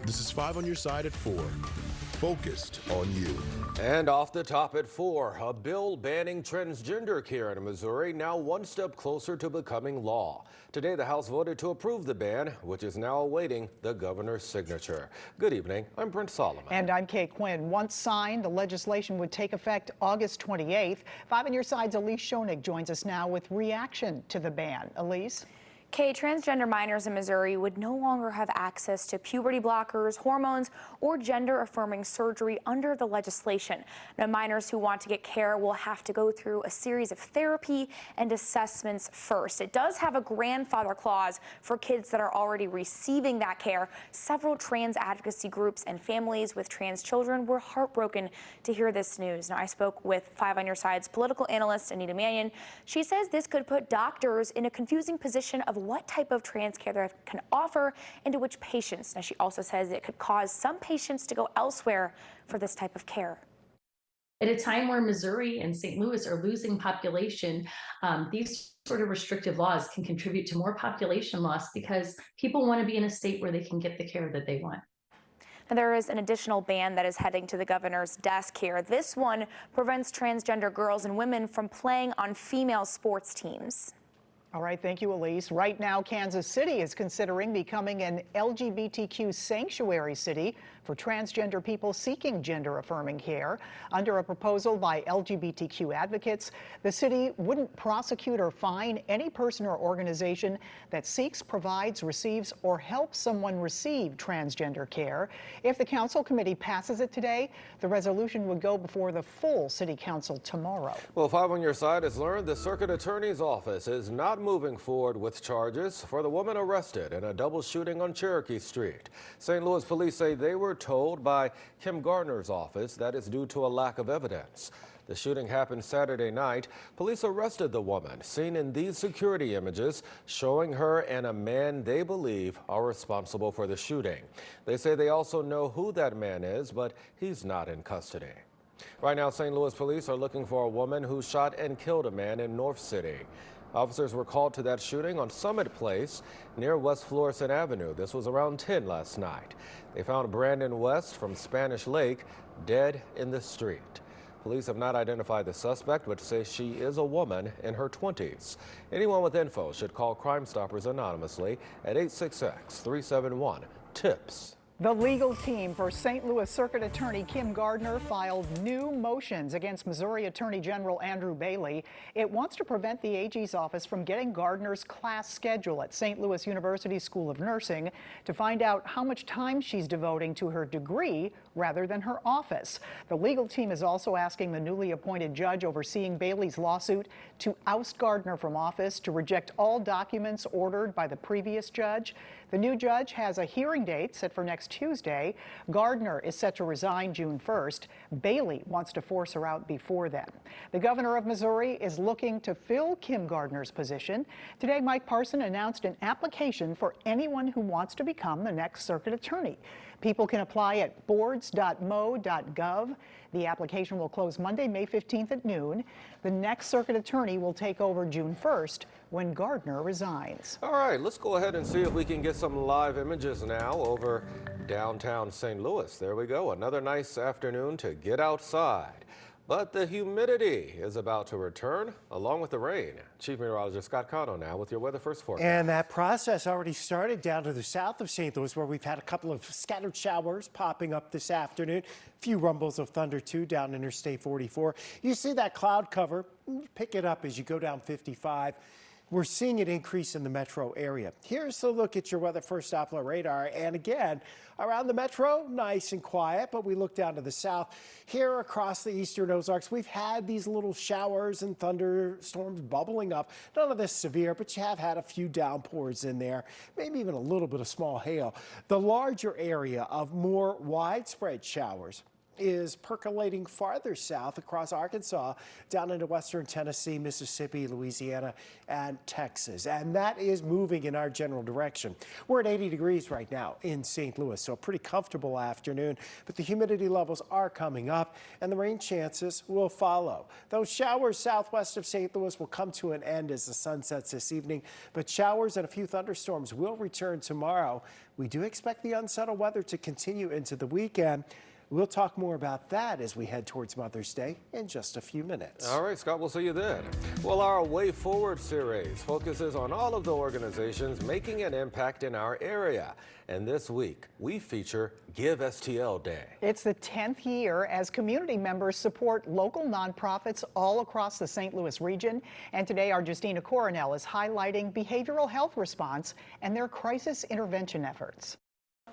This is 5 on your side at 4. Focused on you. And off the top at 4, a bill banning transgender care in Missouri now one step closer to becoming law. Today, the House voted to approve the ban, which is now awaiting the governor's signature. Good evening. I'm Brent Solomon. And I'm Kay Quinn. Once signed, the legislation would take effect August 28th. 5 on your side's Elise Schoenig joins us now with reaction to the ban. Elise? Kay, transgender minors in Missouri would no longer have access to puberty blockers, hormones, or gender-affirming surgery under the legislation. Now, minors who want to get care will have to go through a series of therapy and assessments first. It does have a grandfather clause for kids that are already receiving that care. Several trans advocacy groups and families with trans children were heartbroken to hear this news. Now, I spoke with 5 on your side's political analyst, Anita Mannion. She says this could put doctors in a confusing position of what type of trans care they can offer and to which patients. Now, she also says it could cause some patients to go elsewhere for this type of care. At a time where Missouri and St. Louis are losing population, these sort of restrictive laws can contribute to more population loss because people want to be in a state where they can get the care that they want. Now, there is an additional ban that is heading to the governor's desk here. This one prevents transgender girls and women from playing on female sports teams. All right, thank you, Elise. Right now, Kansas City is considering becoming an LGBTQ sanctuary city for transgender people seeking gender-affirming care. Under a proposal by LGBTQ advocates, the city wouldn't prosecute or fine any person or organization that seeks, provides, receives, or helps someone receive transgender care. If the council committee passes it today, the resolution would go before the full city council tomorrow. Well, 5 on your side has learned the circuit attorney's office is not moving forward with charges for the woman arrested in a double shooting on Cherokee Street. St. Louis police say they were told by Kim Gardner's office that it's due to a lack of evidence. The shooting happened Saturday night. Police arrested the woman, seen in these security images, showing her and a man they believe are responsible for the shooting. They say they also know who that man is, but he's not in custody. Right now, St. Louis police are looking for a woman who shot and killed a man in North City. Officers were called to that shooting on Summit Place near West Florissant Avenue. This was around 10 last night. They found Brandon West from Spanish Lake dead in the street. Police have not identified the suspect, but say she is a woman in her 20s. Anyone with info should call Crime Stoppers anonymously at 866-371-TIPS. The legal team for St. Louis Circuit Attorney Kim Gardner filed new motions against Missouri Attorney General Andrew Bailey. It wants to prevent the AG's office from getting Gardner's class schedule at St. Louis University School of Nursing to find out how much time she's devoting to her degree rather than her office. The legal team is also asking the newly appointed judge overseeing Bailey's lawsuit to oust Gardner from office, to reject all documents ordered by the previous judge. The new judge has a hearing date set for next Tuesday. Gardner is set to resign June 1st. Bailey wants to force her out before then. The governor of Missouri is looking to fill Kim Gardner's position. Today, Mike Parson announced an application for anyone who wants to become the next circuit attorney. People can apply at boards.mo.gov. The application will close Monday, May 15th at noon. The next circuit attorney will take over June 1st when Gardner resigns. All right, let's go ahead and see if we can get some live images now over downtown St. Louis. There we go. Another nice afternoon to get outside. But the humidity is about to return along with the rain. Chief Meteorologist Scott Cotto now with your weather first forecast. And that process already started down to the south of St. Louis, where we've had a couple of scattered showers popping up this afternoon. A few rumbles of thunder too down Interstate 44. You see that cloud cover, pick it up as you go down 55. We're seeing an increase in the metro area. Here's the look at your weather first Doppler radar. And again, around the metro, nice and quiet, but we look down to the south. Here across the eastern Ozarks, we've had these little showers and thunderstorms bubbling up. None of this severe, but you have had a few downpours in there, maybe even a little bit of small hail. The larger area of more widespread showers is percolating farther south across Arkansas, down into western Tennessee, Mississippi, Louisiana, and Texas. And that is moving in our general direction. We're at 80 degrees right now in St. Louis, so a pretty comfortable afternoon, but the humidity levels are coming up and the rain chances will follow. Those showers southwest of St. Louis will come to an end as the sun sets this evening, but showers and a few thunderstorms will return tomorrow. We do expect the unsettled weather to continue into the weekend. We'll talk more about that as we head towards Mother's Day in just a few minutes. All right, Scott, we'll see you then. Well, our Way Forward series focuses on all of the organizations making an impact in our area. And this week, we feature Give STL Day. It's the 10th year as community members support local nonprofits all across the St. Louis region. And today, our Justina Coronel is highlighting behavioral health response and their crisis intervention efforts.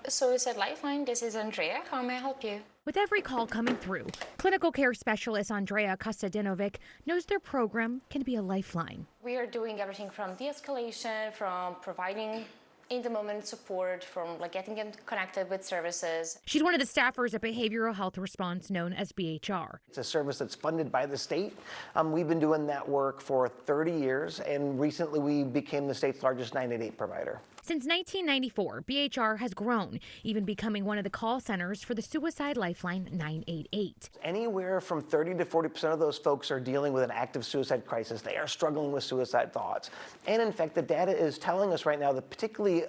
Suicide Lifeline, this is Andrea. How may I help you? With every call coming through, clinical care specialist Andrea Kostadinovic knows their program can be a lifeline. We are doing everything from de-escalation, from providing in-the-moment support, from getting them connected with services. She's one of the staffers at Behavioral Health Response, known as BHR. It's a service that's funded by the state. We've been doing that work for 30 years, and recently we became the state's largest 988 provider. Since 1994, BHR has grown, even becoming one of the call centers for the Suicide Lifeline 988. Anywhere from 30 to 40% of those folks are dealing with an active suicide crisis. They are struggling with suicide thoughts. And in fact, the data is telling us right now that particularly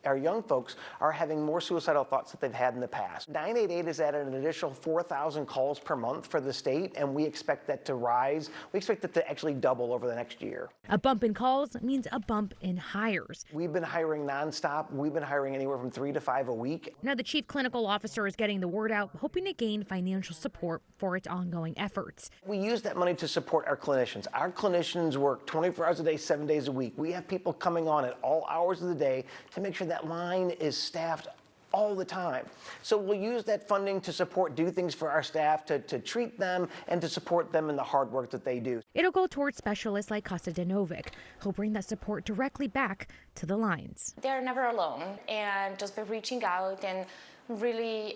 our young folks are having more suicidal thoughts than they've had in the past. 988 is at an additional 4,000 calls per month for the state, and we expect that to rise. We expect it to actually double over the next year. A bump in calls means a bump in hires. We've been hiring nonstop. We've been hiring anywhere from 3 to 5 a week. Now the chief clinical officer is getting the word out, hoping to gain financial support for its ongoing efforts. We use that money to support our clinicians. Our clinicians work 24 hours a day, 7 days a week. We have people coming on at all hours of the day to make sure that line is staffed all the time. So we'll use that funding to do things for our staff, to treat them and to support them in the hard work that they do. It'll go towards specialists like Kostadinovic, who'll bring that support directly back to the lines. They're never alone, and just by reaching out and really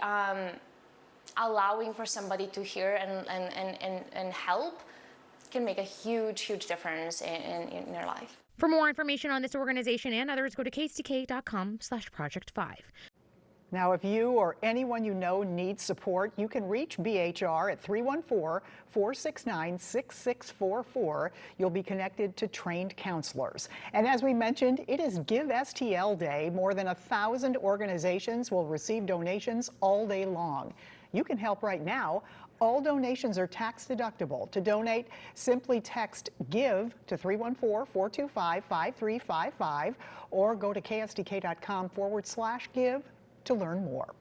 allowing for somebody to hear and help can make a huge difference in their life. For more information on this organization and others, go to ksdk.com/project5. Now, if you or anyone you know needs support, you can reach BHR at 314-469-6644. You'll be connected to trained counselors. And as we mentioned, it is Give STL Day. More than 1,000 organizations will receive donations all day long. You can help right now. All donations are tax deductible. To donate, simply text GIVE to 314-425-5355 or go to ksdk.com/give to learn more.